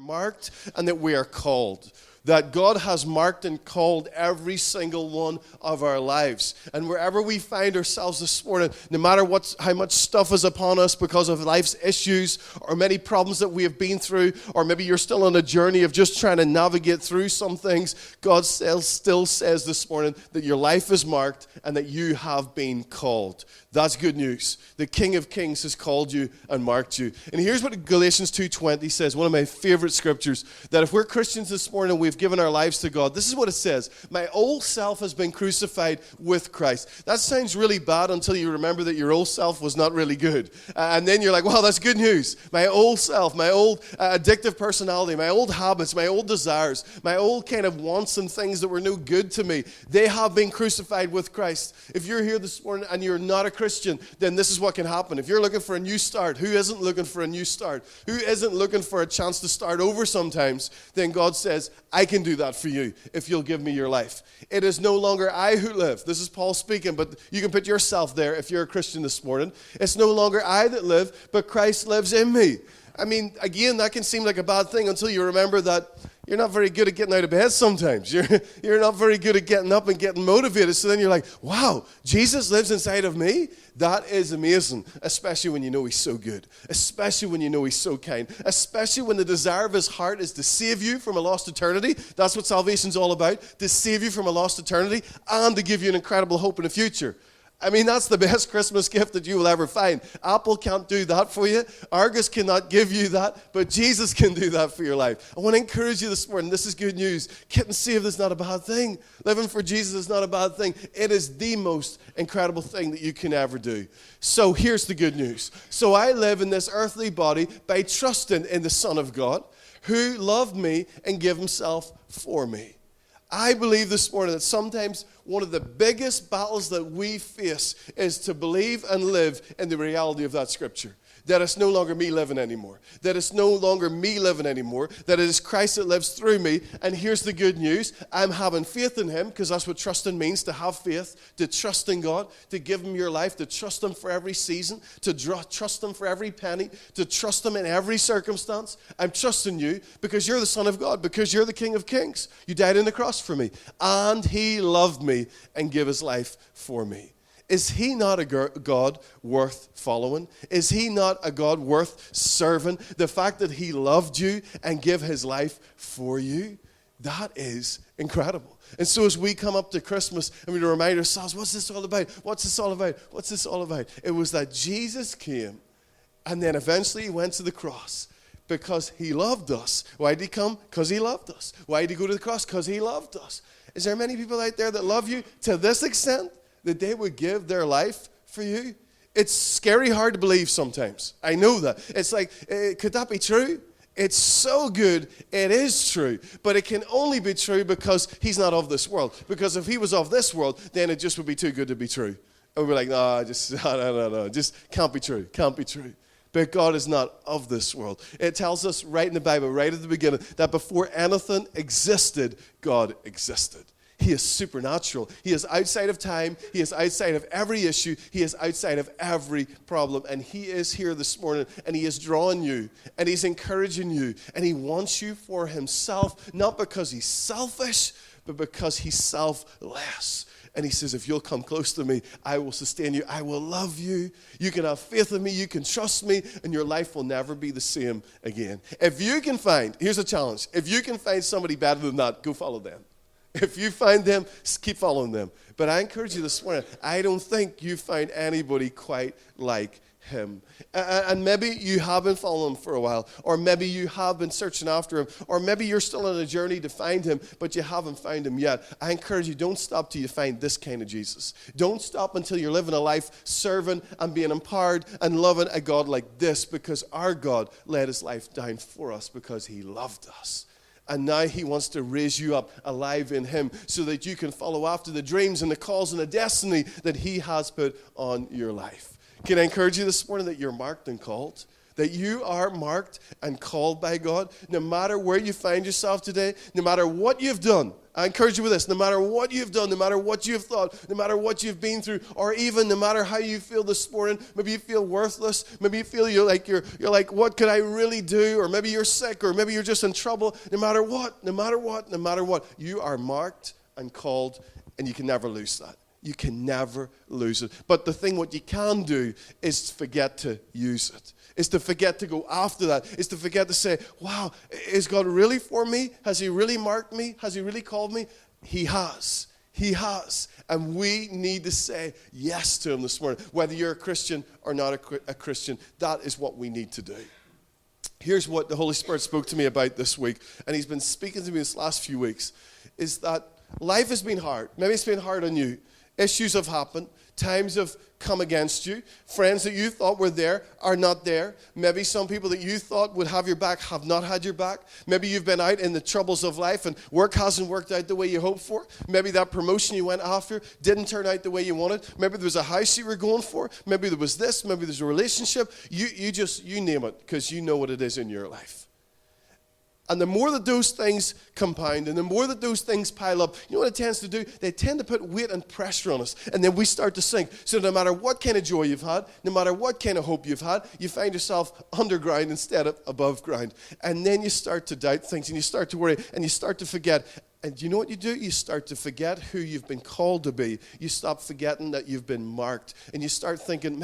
marked and that we are called. That God has marked and called every single one of our lives. And wherever we find ourselves this morning, no matter how much stuff is upon us because of life's issues or many problems that we have been through, or maybe you're still on a journey of just trying to navigate through some things, God still says this morning that your life is marked and that you have been called. That's good news. The King of Kings has called you and marked you. And here's what Galatians 2:20 says, one of my favorite scriptures, that if we're Christians this morning and we've given our lives to God, this is what it says: my old self has been crucified with Christ. That sounds really bad until you remember that your old self was not really good. And then you're like, wow, that's good news. My old self, my old addictive personality, my old habits, my old desires, my old kind of wants and things that were no good to me, they have been crucified with Christ. If you're here this morning and you're not a Christian, then this is what can happen. If you're looking for a new start, who isn't looking for a new start? Who isn't looking for a chance to start over sometimes? Then God says, I can do that for you if you'll give me your life. It is no longer I who live. This is Paul speaking, but you can put yourself there if you're a Christian this morning. It's no longer I that live, but Christ lives in me. I mean, again, that can seem like a bad thing until you remember that you're not very good at getting out of bed sometimes. You're not very good at getting up and getting motivated. So then you're like, wow, Jesus lives inside of me? That is amazing, especially when you know he's so good, especially when you know he's so kind, especially when the desire of his heart is to save you from a lost eternity. That's what salvation's all about, to save you from a lost eternity and to give you an incredible hope in the future. I mean, that's the best Christmas gift that you will ever find. Apple can't do that for you. Argus cannot give you that, but Jesus can do that for your life. I want to encourage you this morning. This is good news. Getting saved is not a bad thing. Living for Jesus is not a bad thing. It is the most incredible thing that you can ever do. So here's the good news. So I live in this earthly body by trusting in the Son of God, who loved me and gave himself for me. I believe this morning that sometimes one of the biggest battles that we face is to believe and live in the reality of that scripture. That it's no longer me living anymore. That it's no longer me living anymore. That it is Christ that lives through me. And here's the good news. I'm having faith in him, because that's what trusting means, to have faith, to trust in God, to give him your life, to trust him for every season, to trust him for every penny, to trust him in every circumstance. I'm trusting you because you're the Son of God, because you're the King of Kings. You died on the cross for me. And he loved me and gave his life for me. Is he not a God worth following? Is he not a God worth serving? The fact that he loved you and gave his life for you, that is incredible. And so as we come up to Christmas and we remind ourselves, what's this all about? What's this all about? What's this all about? It was that Jesus came and then eventually he went to the cross because he loved us. Why did he come? Because he loved us. Why did he go to the cross? Because he loved us. Is there many people out there that love you to this extent, that they would give their life for you? It's scary hard to believe sometimes. I know that. It's like, could that be true? It's so good, it is true. But it can only be true because he's not of this world. Because if he was of this world, then it just would be too good to be true. And we're like, no, just can't be true, can't be true. But God is not of this world. It tells us right in the Bible, right at the beginning, that before anything existed, God existed. He is supernatural. He is outside of time. He is outside of every issue. He is outside of every problem. And he is here this morning, and he is drawing you, and he's encouraging you, and he wants you for himself, not because he's selfish, but because he's selfless. And he says, if you'll come close to me, I will sustain you. I will love you. You can have faith in me. You can trust me, and your life will never be the same again. If you can find, here's a challenge. If you can find somebody better than that, go follow them. If you find them, keep following them. But I encourage you this morning, I don't think you find anybody quite like him. And maybe you have been following him for a while, or maybe you have been searching after him, or maybe you're still on a journey to find him, but you haven't found him yet. I encourage you, don't stop till you find this kind of Jesus. Don't stop until you're living a life serving and being empowered and loving a God like this, because our God laid his life down for us because he loved us. And now he wants to raise you up alive in him so that you can follow after the dreams and the calls and the destiny that he has put on your life. Can I encourage you this morning that you're marked and called? that you are marked and called by God. No matter where you find yourself today, no matter what you've done, I encourage you with this, no matter what you've done, no matter what you've thought, no matter what you've been through, or even no matter how you feel this morning, maybe you feel worthless, maybe you feel you're like, what could I really do? Or maybe you're sick, or maybe you're just in trouble. No matter what, you are marked and called, and you can never lose that. You can never lose it. But the thing what you can do is forget to use it. Is to forget to go after that. Is to forget to say, wow, is God really for me? Has he really marked me? Has he really called me? He has. He has. And we need to say yes to him this morning. Whether you're a Christian or not a Christian, that is what we need to do. Here's what the Holy Spirit spoke to me about this week, and he's been speaking to me this last few weeks, is that life has been hard. Maybe it's been hard on you. Issues have happened. Times have come against you. Friends that you thought were there are not there. Maybe some people that you thought would have your back have not had your back. Maybe you've been out in the troubles of life and work hasn't worked out the way you hoped for. Maybe that promotion you went after didn't turn out the way you wanted. Maybe there was a house you were going for. Maybe there was this. Maybe there's a relationship. You name it, because you know what it is in your life. And the more that those things compound and the more that those things pile up, you know what it tends to do? They tend to put weight and pressure on us. And then we start to sink. So no matter what kind of joy you've had, no matter what kind of hope you've had, you find yourself underground instead of above ground. And then you start to doubt things and you start to worry and you start to forget. And you know what you do? You start to forget who you've been called to be. You stop forgetting that you've been marked. And you start thinking,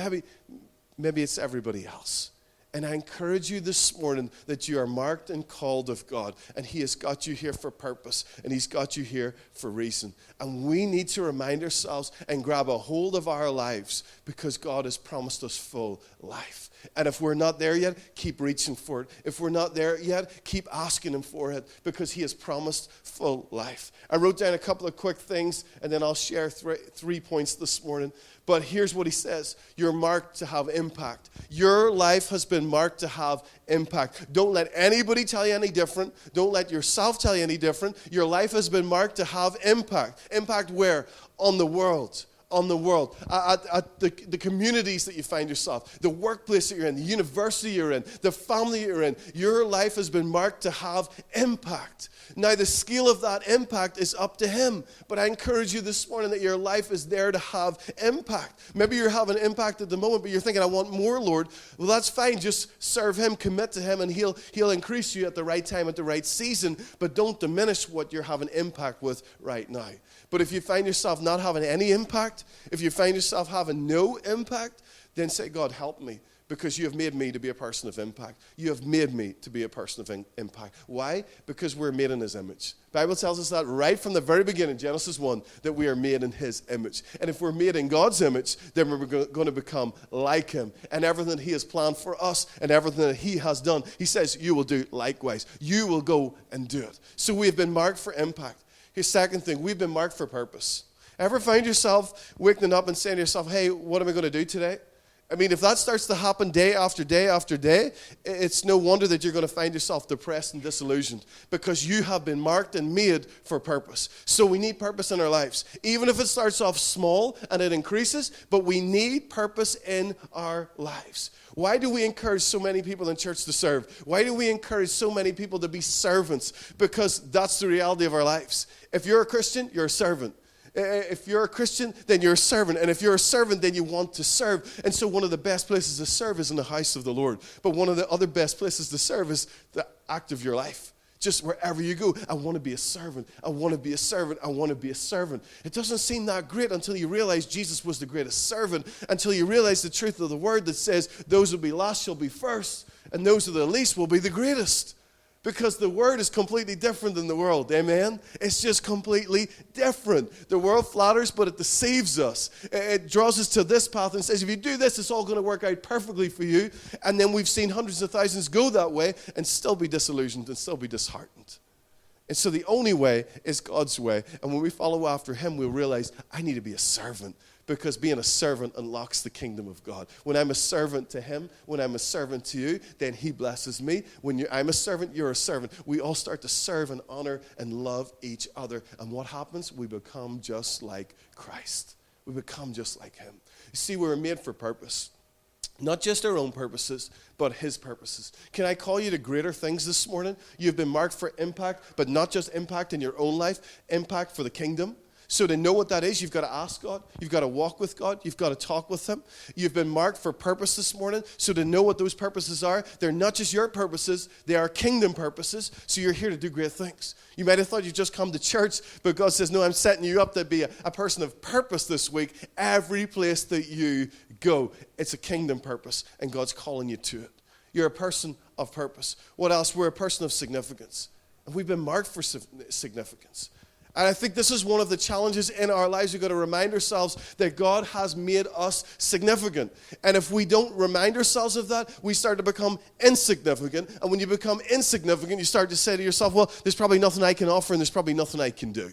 maybe it's everybody else. And I encourage you this morning that you are marked and called of God. And he has got you here for purpose. And he's got you here for reason. And we need to remind ourselves and grab a hold of our lives, because God has promised us full life. And if we're not there yet, keep reaching for it. If we're not there yet, keep asking him for it, because he has promised full life. I wrote down a couple of quick things, and then I'll share three points this morning. But here's what he says. You're marked to have impact. Your life has been marked to have impact. Don't let anybody tell you any different. Don't let yourself tell you any different. Your life has been marked to have impact. Impact where? On the world. On the world, at the communities that you find yourself, the workplace that you're in, the university you're in, the family you're in. Your life has been marked to have impact. Now, the scale of that impact is up to him. But I encourage you this morning that your life is there to have impact. Maybe you're having impact at the moment, but you're thinking, I want more, Lord. Well, that's fine. Just serve him, commit to him, and he'll increase you at the right time, at the right season. But don't diminish what you're having impact with right now. But if you find yourself not having any impact, if you find yourself having no impact, then say, God, help me, because you have made me to be a person of impact. You have made me to be a person of impact. Why? Because we're made in his image. The Bible tells us that right from the very beginning, Genesis 1, that we are made in his image. And if we're made in God's image, then we're going to become like him. And everything he has planned for us and everything that he has done, he says, you will do likewise. You will go and do it. So we have been marked for impact. Here's the second thing. We've been marked for purpose. Ever find yourself waking up and saying to yourself, hey, what am I going to do today? I mean, if that starts to happen day after day after day, it's no wonder that you're going to find yourself depressed and disillusioned, because you have been marked and made for purpose. So we need purpose in our lives. Even if it starts off small and it increases, but we need purpose in our lives. Why do we encourage so many people in church to serve? Why do we encourage so many people to be servants? Because that's the reality of our lives. If you're a Christian, you're a servant. If you're a Christian, then you're a servant. And if you're a servant, then you want to serve. And so one of the best places to serve is in the house of the Lord. But one of the other best places to serve is the act of your life. Just wherever you go, I want to be a servant. I want to be a servant. I want to be a servant. It doesn't seem that great until you realize Jesus was the greatest servant, until you realize the truth of the word that says those who be last shall be first, and those who are the least will be the greatest. Because the word is completely different than the world, amen? It's just completely different. The world flatters, but it deceives us. It draws us to this path and says, if you do this, it's all going to work out perfectly for you. And then we've seen hundreds of thousands go that way and still be disillusioned and still be disheartened. And so the only way is God's way. And when we follow after him, we'll realize, I need to be a servant. Because being a servant unlocks the kingdom of God. When I'm a servant to him, when I'm a servant to you, then he blesses me. When I'm a servant, you're a servant. We all start to serve and honor and love each other. And what happens? We become just like Christ. We become just like him. You see, we were made for purpose. Not just our own purposes, but his purposes. Can I call you to greater things this morning? You've been marked for impact, but not just impact in your own life, impact for the kingdom. So to know what that is, you've got to ask God. You've got to walk with God. You've got to talk with him. You've been marked for purpose this morning. So to know what those purposes are, they're not just your purposes, they are kingdom purposes. So you're here to do great things. You might have thought you'd just come to church, but God says, no, I'm setting you up to be a person of purpose this week. Every place that you go, it's a kingdom purpose, and God's calling you to it. You're a person of purpose. What else? We're a person of significance. And we've been marked for significance. And I think this is one of the challenges in our lives. We've got to remind ourselves that God has made us significant. And if we don't remind ourselves of that, we start to become insignificant. And when you become insignificant, you start to say to yourself, well, there's probably nothing I can offer and there's probably nothing I can do.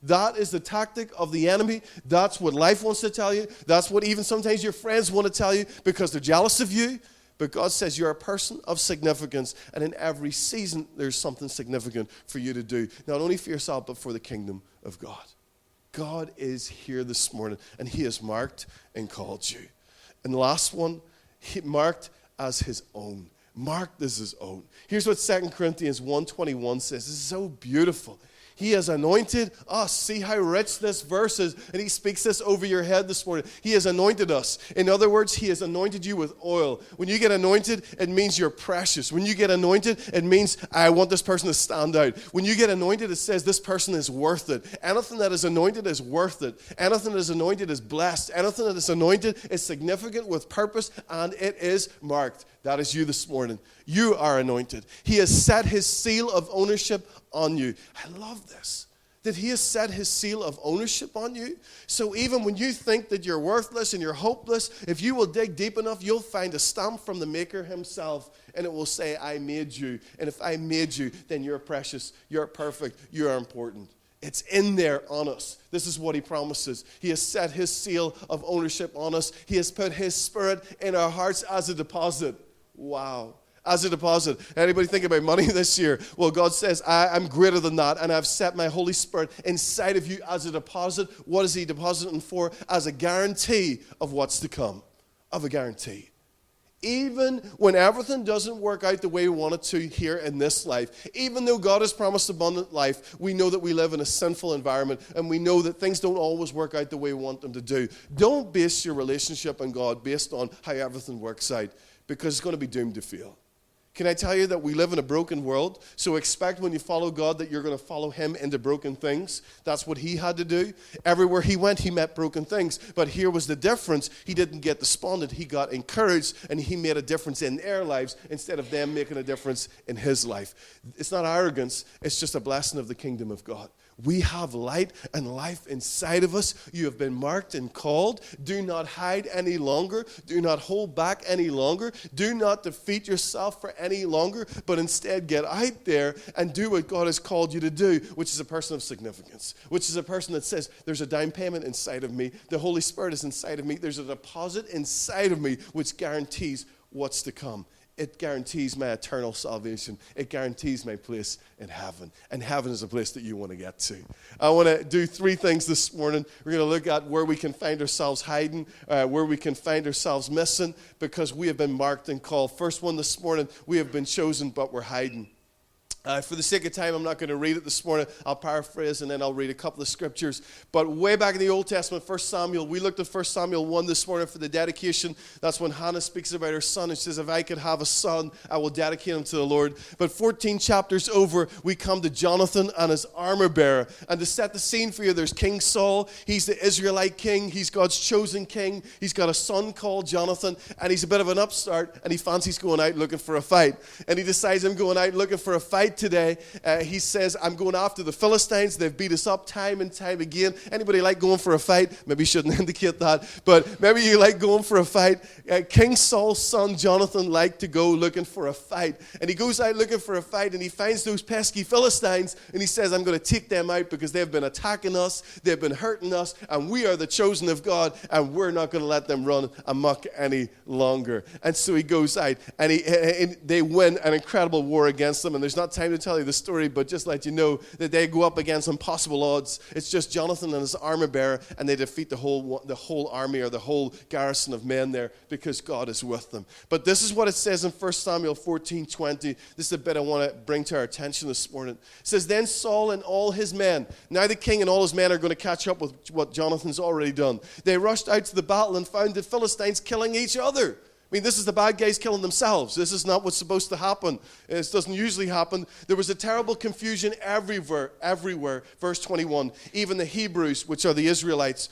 That is the tactic of the enemy. That's what life wants to tell you. That's what even sometimes your friends want to tell you because they're jealous of you. But God says you're a person of significance, and in every season there's something significant for you to do, not only for yourself, but for the kingdom of God. God is here this morning, and he has marked and called you. And the last one, he marked as his own. Marked as his own. Here's what 2 Corinthians 1:21 says. This is so beautiful. He has anointed us. See how rich this verse is. And he speaks this over your head this morning. He has anointed us. In other words, he has anointed you with oil. When you get anointed, it means you're precious. When you get anointed, it means I want this person to stand out. When you get anointed, it says this person is worth it. Anything that is anointed is worth it. Anything that is anointed is blessed. Anything that is anointed is significant with purpose, and it is marked. That is you this morning. You are anointed. He has set his seal of ownership on you. I love this, that he has set his seal of ownership on you. So even when you think that you're worthless and you're hopeless, if you will dig deep enough, you'll find a stamp from the Maker himself, and it will say, I made you. And if I made you, then you're precious, you're perfect, you are important. It's in there on us. This is what he promises. He has set his seal of ownership on us. He has put his Spirit in our hearts as a deposit. Wow. As a deposit. Anybody think about money this year? Well, God says, I'm greater than that, and I've set my Holy Spirit inside of you as a deposit. What is he depositing for? As a guarantee of what's to come. Of a guarantee. Even when everything doesn't work out the way we want it to here in this life, even though God has promised abundant life, we know that we live in a sinful environment, and we know that things don't always work out the way we want them to do. Don't base your relationship on God based on how everything works out, because it's going to be doomed to fail. Can I tell you that we live in a broken world? So expect when you follow God that you're going to follow him into broken things. That's what he had to do. Everywhere he went, he met broken things. But here was the difference. He didn't get despondent. He got encouraged, and he made a difference in their lives instead of them making a difference in his life. It's not arrogance. It's just a blessing of the kingdom of God. We have light and life inside of us. You have been marked and called. Do not hide any longer. Do not hold back any longer. Do not defeat yourself for any longer, but instead get out there and do what God has called you to do, which is a person of significance, which is a person that says, there's a down payment inside of me. The Holy Spirit is inside of me. There's a deposit inside of me which guarantees what's to come. It guarantees my eternal salvation. It guarantees my place in heaven. And heaven is a place that you want to get to. I want to do 3 things this morning. We're going to look at where we can find ourselves hiding, where we can find ourselves missing, because we have been marked and called. First one this morning, we have been chosen, but we're hiding. For the sake of time, I'm not going to read it this morning. I'll paraphrase and then I'll read a couple of scriptures. But way back in the Old Testament, 1 Samuel, we looked at 1 Samuel 1 this morning for the dedication. That's when Hannah speaks about her son and says, if I could have a son, I will dedicate him to the Lord. But 14 chapters over, we come to Jonathan and his armor bearer. And to set the scene for you, there's King Saul. He's the Israelite king. He's God's chosen king. He's got a son called Jonathan, and he's a bit of an upstart, and he fancies going out looking for a fight. And he decides, I'm going out looking for a fight today. He says, I'm going after the Philistines. They've beat us up time and time again. Anybody like going for a fight? Maybe you shouldn't indicate that, but maybe you like going for a fight. King Saul's son Jonathan liked to go looking for a fight, and he goes out looking for a fight, and he finds those pesky Philistines, and he says, I'm going to take them out because they've been attacking us, they've been hurting us, and we are the chosen of God, and we're not going to let them run amok any longer. And so he goes out, and they win an incredible war against them, and there's not time time to tell you the story, but just let you know that they go up against impossible odds. It's just Jonathan and his armor bearer, and they defeat the whole army or the whole garrison of men there because God is with them. But this is what it says in 1 Samuel 14:20. This is a bit I want to bring to our attention this morning. It says, then Saul and all his men, now the king and all his men are going to catch up with what Jonathan's already done. They rushed out to the battle and found the Philistines killing each other. I mean, this is the bad guys killing themselves. This is not what's supposed to happen. This doesn't usually happen. There was a terrible confusion everywhere. Verse 21, even the Hebrews, which are the Israelites,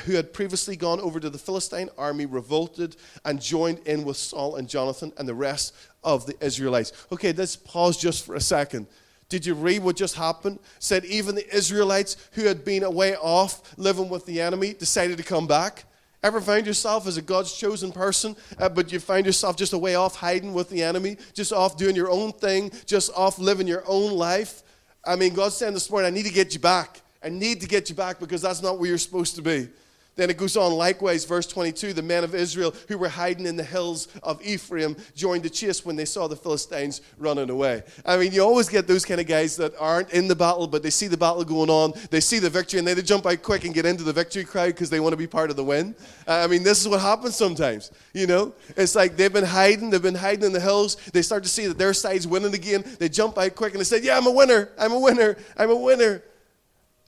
who had previously gone over to the Philistine army, revolted and joined in with Saul and Jonathan and the rest of the Israelites. Okay, let's pause just for a second. Did you read what just happened? It said even the Israelites who had been away off living with the enemy decided to come back. Ever find yourself as a God's chosen person, but you find yourself just away off hiding with the enemy, just off doing your own thing, just off living your own life? I mean, God's saying this morning, I need to get you back. I need to get you back because that's not where you're supposed to be. Then it goes on, likewise, verse 22, the men of Israel who were hiding in the hills of Ephraim joined the chase when they saw the Philistines running away. I mean, you always get those kind of guys that aren't in the battle, but they see the battle going on, they see the victory, and they jump out quick and get into the victory crowd because they want to be part of the win. I mean, this is what happens sometimes, you know? It's like they've been hiding in the hills, they start to see that their side's winning again, they jump out quick and they say, yeah, I'm a winner.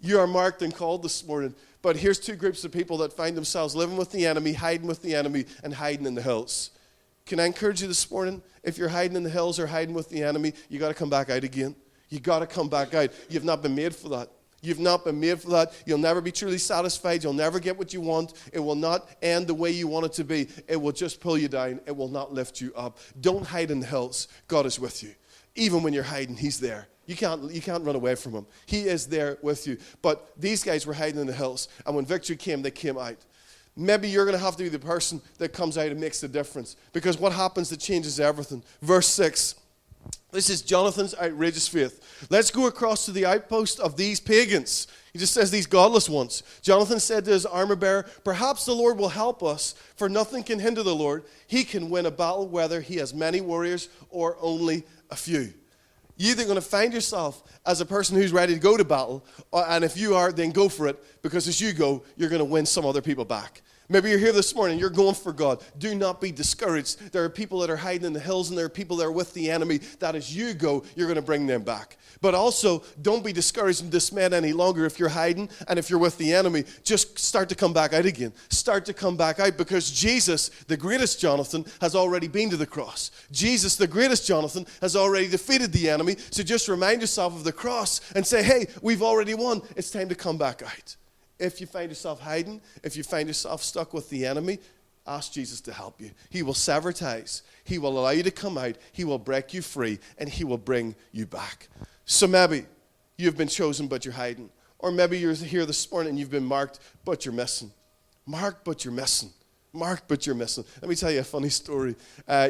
You are marked and called this morning. But here's two groups of people that find themselves living with the enemy, hiding with the enemy, and hiding in the hills. Can I encourage you this morning? If you're hiding in the hills or hiding with the enemy, you got to come back out again. You got to come back out. You've not been made for that. You've not been made for that. You'll never be truly satisfied. You'll never get what you want. It will not end the way you want it to be. It will just pull you down. It will not lift you up. Don't hide in the hills. God is with you. Even when you're hiding, He's there. You can't run away from Him. He is there with you. But these guys were hiding in the hills, and when victory came, they came out. Maybe you're going to have to be the person that comes out and makes the difference, because what happens that changes everything. Verse 6, this is Jonathan's outrageous faith. Let's go across to the outpost of these pagans. He just says these godless ones. Jonathan said to his armor bearer, perhaps the Lord will help us, for nothing can hinder the Lord. He can win a battle whether he has many warriors or only a few. You're either going to find yourself as a person who's ready to go to battle, and if you are, then go for it, because as you go, you're going to win some other people back. Maybe you're here this morning, you're going for God. Do not be discouraged. There are people that are hiding in the hills, and there are people that are with the enemy, that as you go, you're going to bring them back. But also, don't be discouraged and dismayed any longer if you're hiding and if you're with the enemy. Just start to come back out again. Start to come back out, because Jesus, the greatest Jonathan, has already been to the cross. Jesus, the greatest Jonathan, has already defeated the enemy. So just remind yourself of the cross and say, hey, we've already won. It's time to come back out. If you find yourself hiding, if you find yourself stuck with the enemy, ask Jesus to help you. He will sever ties. He will allow you to come out. He will break you free, and He will bring you back. So maybe you've been chosen, but you're hiding. Or maybe you're here this morning and you've been marked, but you're missing. Marked, but you're missing. Marked, but you're missing. Let me tell you a funny story.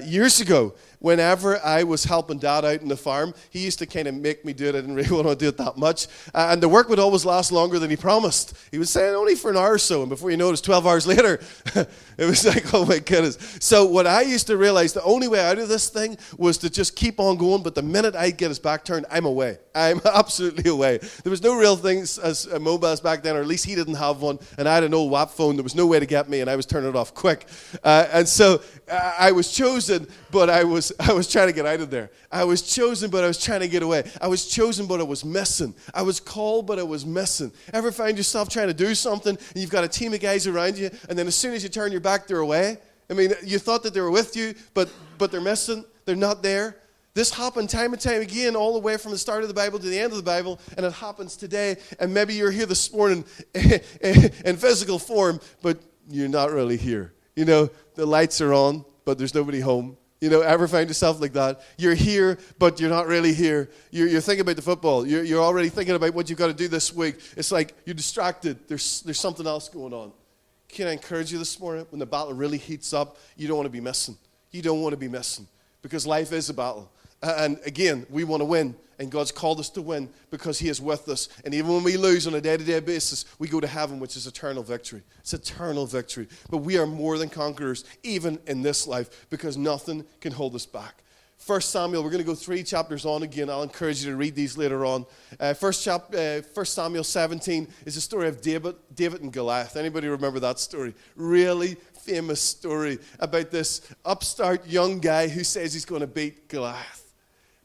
Years ago, whenever I was helping Dad out in the farm, he used to kind of make me do it. I didn't really want to do it that much. And the work would always last longer than he promised. He would say, only for an hour or so. And before you know it, 12 hours later, it was like, oh my goodness. So what I used to realize, the only way out of this thing was to just keep on going. But the minute I get his back turned, I'm away. I'm absolutely away. There was no real things as mobiles back then, or at least he didn't have one. And I had an old WAP phone. There was no way to get me, and I was turning it off quick. And so I was chosen, but I was trying to get out of there. I was chosen, but I was trying to get away. I was chosen, but I was missing. I was called, but I was missing. Ever find yourself trying to do something, and you've got a team of guys around you, and then as soon as you turn your back, they're away? I mean, you thought that they were with you, but they're missing. They're not there. This happened time and time again, all the way from the start of the Bible to the end of the Bible, and it happens today. And maybe you're here this morning in physical form, but you're not really here. You know, the lights are on, but there's nobody home. You know, ever find yourself like that? You're here, but you're not really here. You're thinking about the football. You're already thinking about what you've got to do this week. It's like you're distracted. There's something else going on. Can I encourage you this morning? When the battle really heats up, you don't want to be missing. You don't want to be missing, because life is a battle. And again, we want to win, and God's called us to win because He is with us. And even when we lose on a day-to-day basis, we go to heaven, which is eternal victory. It's eternal victory. But we are more than conquerors, even in this life, because nothing can hold us back. 1 Samuel, we're going to go 3 chapters on again. I'll encourage you to read these later on. 1 Samuel 17 is the story of David and Goliath. Anybody remember that story? Really famous story about this upstart young guy who says he's going to beat Goliath.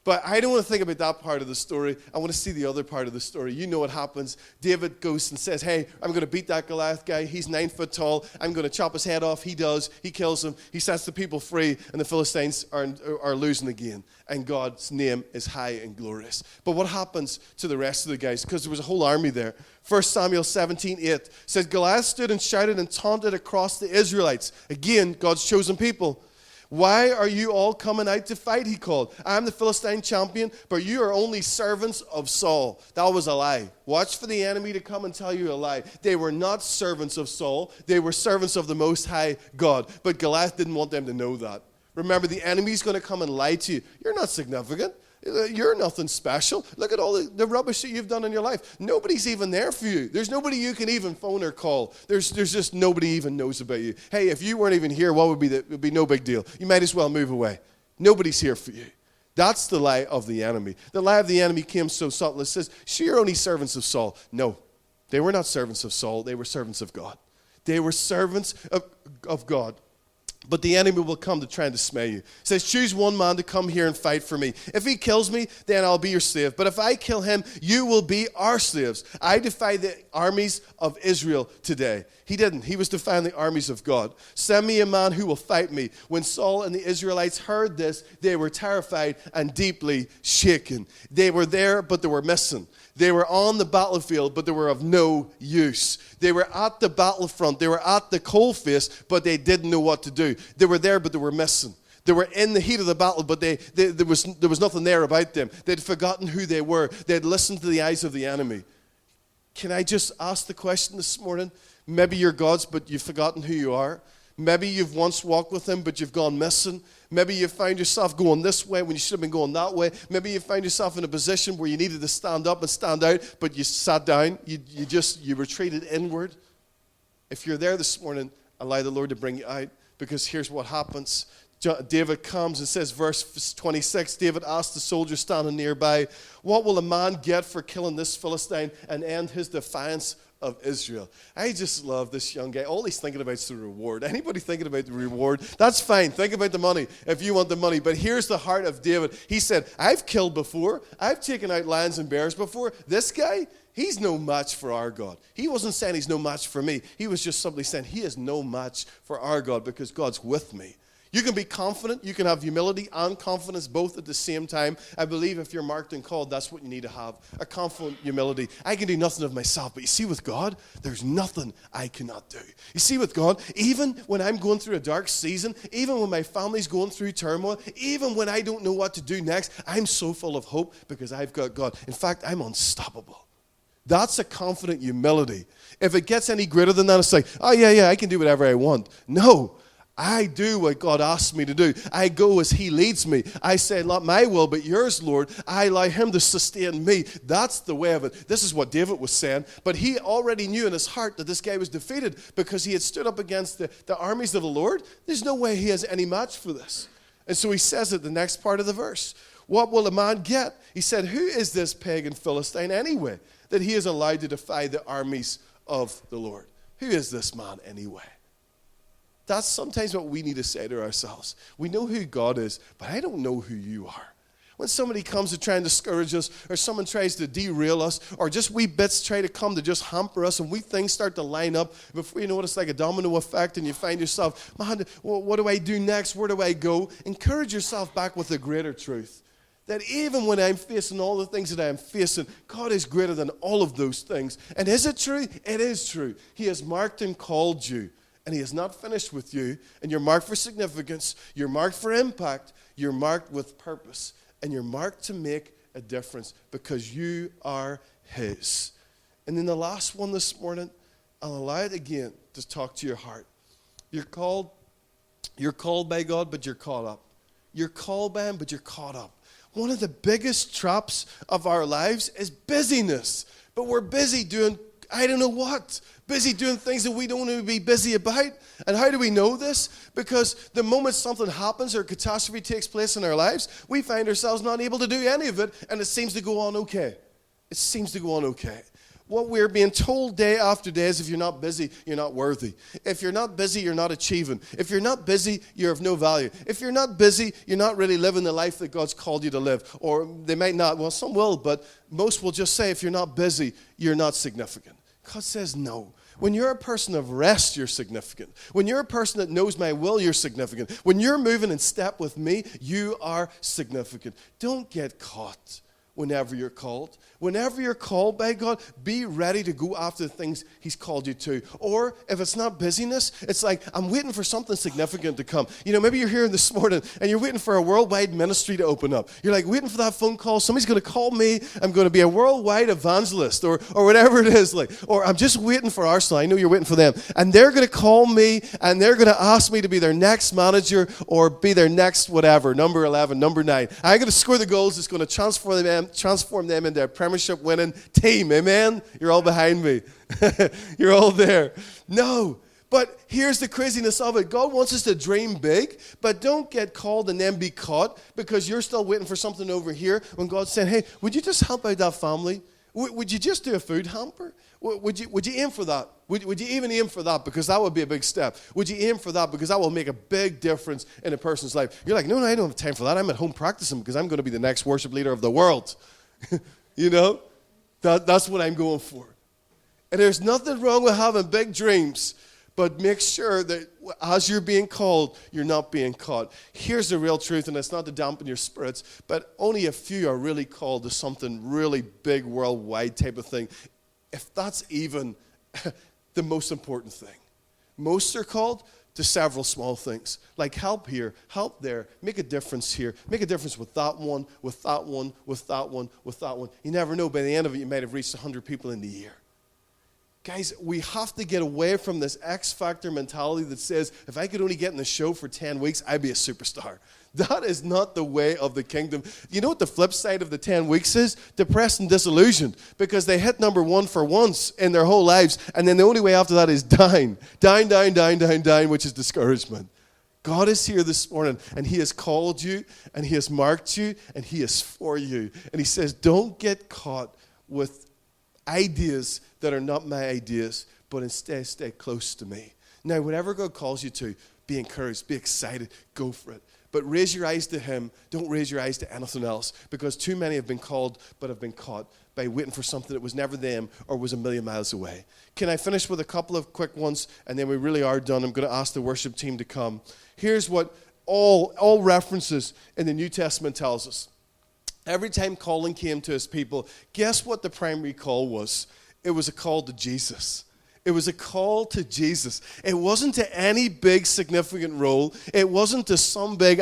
But I don't want to think about that part of the story. I want to see the other part of the story. You know what happens. David goes and says, hey, I'm going to beat that Goliath guy. He's 9 foot tall. I'm going to chop his head off. He does. He kills him. He sets the people free, and the Philistines are losing again. And God's name is high and glorious. But what happens to the rest of the guys? Because there was a whole army there. 1 Samuel 17:8 says, Goliath stood and shouted and taunted across the Israelites. Again, God's chosen people. Why are you all coming out to fight, he called. I am the Philistine champion, but you are only servants of Saul. That was a lie. Watch for the enemy to come and tell you a lie. They were not servants of Saul. They were servants of the Most High God. But Goliath didn't want them to know that. Remember, the enemy's going to come and lie to you. You're not significant. You're nothing special. Look at all the rubbish that you've done in your life. Nobody's even there for you. There's nobody you can even phone or call. There's just nobody even knows about you. Hey, if you weren't even here, what would be it would be no big deal. You might as well move away. Nobody's here for you. That's the lie of the enemy. The lie of the enemy came so subtle. It says, sure, you're only servants of Saul. No, they were not servants of Saul. They were servants of God. They were servants of God. But the enemy will come to try and dismay you. It says, choose one man to come here and fight for me. If he kills me, then I'll be your slave. But if I kill him, you will be our slaves. I defy the armies of Israel today. He didn't. He was defying the armies of God. Send me a man who will fight me. When Saul and the Israelites heard this, they were terrified and deeply shaken. They were there, but they were missing. They were on the battlefield, but they were of no use. They were at the battlefront. They were at the coalface, but they didn't know what to do. They were there, but they were missing. They were in the heat of the battle, but there was nothing there about them. They'd forgotten who they were. They'd listened to the eyes of the enemy. Can I just ask the question this morning? Maybe you're God's, but you've forgotten who you are. Maybe you've once walked with him, but you've gone missing. Maybe you found yourself going this way when you should have been going that way. Maybe you found yourself in a position where you needed to stand up and stand out, but you sat down. You retreated inward. If you're there this morning, allow the Lord to bring you out, because here's what happens. David comes and says, verse 26, David asked the soldier standing nearby, what will a man get for killing this Philistine and end his defiance of Israel? I just love this young guy. All he's thinking about is the reward. Anybody thinking about the reward? That's fine. Think about the money if you want the money. But here's the heart of David. He said, I've killed before. I've taken out lions and bears before. This guy, he's no match for our God. He wasn't saying he's no match for me. He was just simply saying he is no match for our God because God's with me. You can be confident. You can have humility and confidence both at the same time. I believe if you're marked and called, that's what you need to have, a confident humility. I can do nothing of myself, but you see with God, there's nothing I cannot do. You see with God, even when I'm going through a dark season, even when my family's going through turmoil, even when I don't know what to do next, I'm so full of hope because I've got God. In fact, I'm unstoppable. That's a confident humility. If it gets any greater than that, it's like, oh yeah, I can do whatever I want. No. I do what God asks me to do. I go as he leads me. I say, not my will, but yours, Lord. I allow him to sustain me. That's the way of it. This is what David was saying. But he already knew in his heart that this guy was defeated because he had stood up against the armies of the Lord. There's no way he has any match for this. And so he says it the next part of the verse. What will a man get? He said, who is this pagan Philistine anyway, that he is allowed to defy the armies of the Lord? Who is this man anyway? That's sometimes what we need to say to ourselves. We know who God is, but I don't know who you are. When somebody comes to try and discourage us, or someone tries to derail us, or just wee bits try to come to just hamper us, and things start to line up, before you know it, it's like a domino effect, and you find yourself, man, what do I do next? Where do I go? Encourage yourself back with the greater truth. That even when I'm facing all the things that I'm facing, God is greater than all of those things. And is it true? It is true. He has marked and called you. And he is not finished with you, and you're marked for significance, you're marked for impact, you're marked with purpose, and you're marked to make a difference because you are his. And then the last one this morning, I'll allow it again to talk to your heart. You're called by God, but you're caught up. You're called by him, but you're caught up. One of the biggest traps of our lives is busyness. But we're busy doing I don't know what. Busy doing things that we don't want to be busy about. And how do we know this? Because the moment something happens or catastrophe takes place in our lives, we find ourselves not able to do any of it, and it seems to go on okay. It seems to go on okay. What we're being told day after day is if you're not busy, you're not worthy. If you're not busy, you're not achieving. If you're not busy, you're of no value. If you're not busy, you're not really living the life that God's called you to live. Or they might not. Well, some will, but most will just say if you're not busy, you're not significant. God says no. When you're a person of rest, you're significant. When you're a person that knows my will, you're significant. When you're moving in step with me, you are significant. Don't get caught whenever you're called. Whenever you're called by God, be ready to go after the things He's called you to. Or if it's not busyness, it's like, I'm waiting for something significant to come. You know, maybe you're here this morning and you're waiting for a worldwide ministry to open up. You're like waiting for that phone call. Somebody's going to call me. I'm going to be a worldwide evangelist or whatever it is. Or I'm just waiting for Arsenal. I know you're waiting for them. And they're going to call me and they're going to ask me to be their next manager or be their next whatever, number 11, number 9. I'm going to score the goals. It's going to transform them into a Premiership winning team. Amen? You're all behind me. You're all there. No. But here's the craziness of it. God wants us to dream big, but don't get called and then be caught because you're still waiting for something over here when God's saying, hey, would you just help out that family? Would you just do a food hamper? Would you aim for that? Would you even aim for that? Because that would be a big step. Would you aim for that? Because that will make a big difference in a person's life. You're like, no, I don't have time for that. I'm at home practicing because I'm going to be the next worship leader of the world. You know? That's what I'm going for. And there's nothing wrong with having big dreams, but make sure that as you're being called, you're not being caught. Here's the real truth, and it's not to dampen your spirits, but only a few are really called to something really big, worldwide type of thing, if that's even the most important thing. Most are called to several small things, like help here, help there, make a difference here, make a difference with that one, with that one, with that one, with that one. You never know, by the end of it, you might have reached 100 people in the year. Guys, we have to get away from this X Factor mentality that says, if I could only get in the show for 10 weeks, I'd be a superstar. That is not the way of the kingdom. You know what the flip side of the 10 weeks is? Depressed and disillusioned, because they hit number 1 for once in their whole lives, and then the only way after that is down, which is discouragement. God is here this morning, and He has called you, and He has marked you, and He is for you. And He says, don't get caught with ideas that are not my ideas, but instead stay close to me. Now, whatever God calls you to, be encouraged, be excited, go for it. But raise your eyes to Him. Don't raise your eyes to anything else, because too many have been called but have been caught by waiting for something that was never them or was a million miles away. Can I finish with a couple of quick ones, and then we really are done. I'm going to ask the worship team to come. Here's what all references in the New Testament tells us. Every time calling came to His people, guess what the primary call was? It was a call to Jesus. It was a call to Jesus. It wasn't to any big significant role. It wasn't to some big,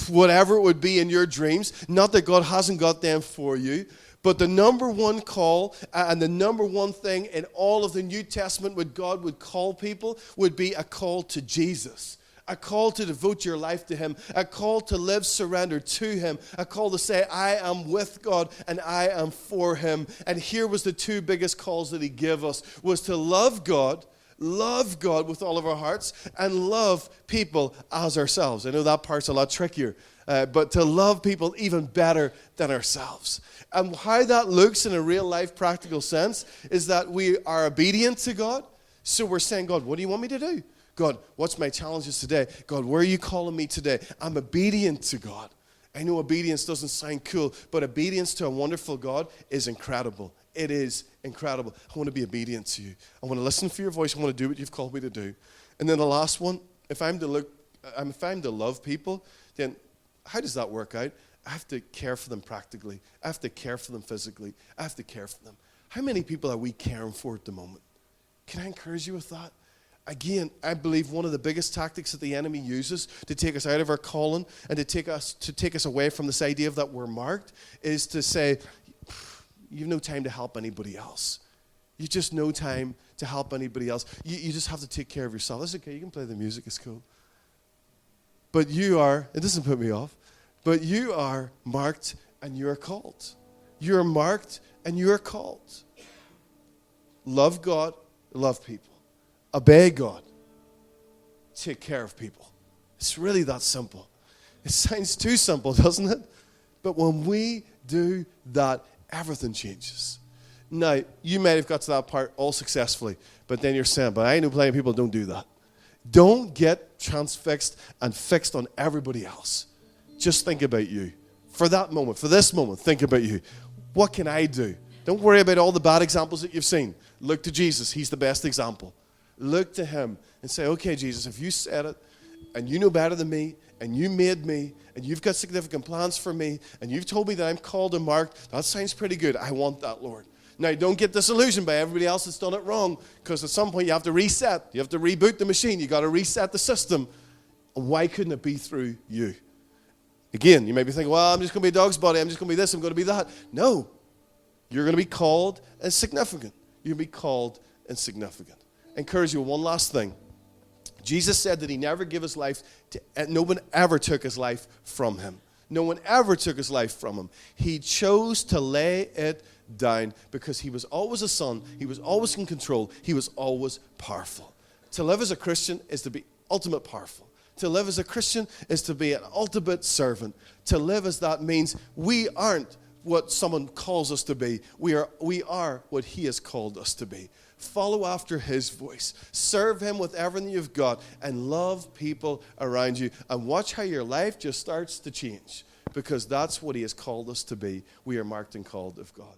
whatever it would be in your dreams. Not that God hasn't got them for you. But the number one call and the number one thing in all of the New Testament what God would call people would be a call to Jesus. A call to devote your life to Him. A call to live surrendered to Him. A call to say, I am with God and I am for Him. And here was the two biggest calls that He gave us, was to love God with all of our hearts, and love people as ourselves. I know that part's a lot trickier, but to love people even better than ourselves. And how that looks in a real life practical sense is that we are obedient to God. So we're saying, God, what do you want me to do? God, what's my challenges today? God, where are you calling me today? I'm obedient to God. I know obedience doesn't sound cool, but obedience to a wonderful God is incredible. It is incredible. I want to be obedient to you. I want to listen for your voice. I want to do what you've called me to do. And then the last one, if I'm to love people, then how does that work out? I have to care for them practically. I have to care for them physically. I have to care for them. How many people are we caring for at the moment? Can I encourage you with that? Again, I believe one of the biggest tactics that the enemy uses to take us out of our calling and to take us away from this idea of that we're marked is to say, you've no time to help anybody else. You just no time to help anybody else. You just have to take care of yourself. That's okay. You can play the music. It's cool. But it doesn't put me off, but you are marked and you are called. You are marked and you are called. love God, love people. Obey God. Take care of people. It's really that simple. It sounds too simple, doesn't it? But when we do that, everything changes. Now, you might have got to that part all successfully, but then you're saying, but I know plenty of people don't do that. Don't get transfixed and fixed on everybody else. Just think about you. For that moment, for this moment, think about you. What can I do? Don't worry about all the bad examples that you've seen. Look to Jesus. He's the best example. Look to him and say, okay, Jesus, if you said it, and you know better than me, and you made me, and you've got significant plans for me, and you've told me that I'm called and marked, that sounds pretty good. I want that, Lord. Now, don't get disillusioned by everybody else that's done it wrong, because at some point you have to reset. You have to reboot the machine. You've got to reset the system. And why couldn't it be through you? Again, you may be thinking, well, I'm just going to be a dog's body. I'm just going to be this. I'm going to be that. No. You're going to be called and significant. You're going to be called and significant. I encourage you with one last thing. Jesus said that he never gave his life to, no one ever took his life from him. No one ever took his life from him. He chose to lay it down because he was always a son. He was always in control. He was always powerful. To live as a Christian is to be ultimate powerful. To live as a Christian is to be an ultimate servant. To live as that means we aren't what someone calls us to be. We are what he has called us to be. Follow after his voice. Serve him with everything you've got and love people around you. And watch how your life just starts to change because that's what he has called us to be. We are marked and called of God.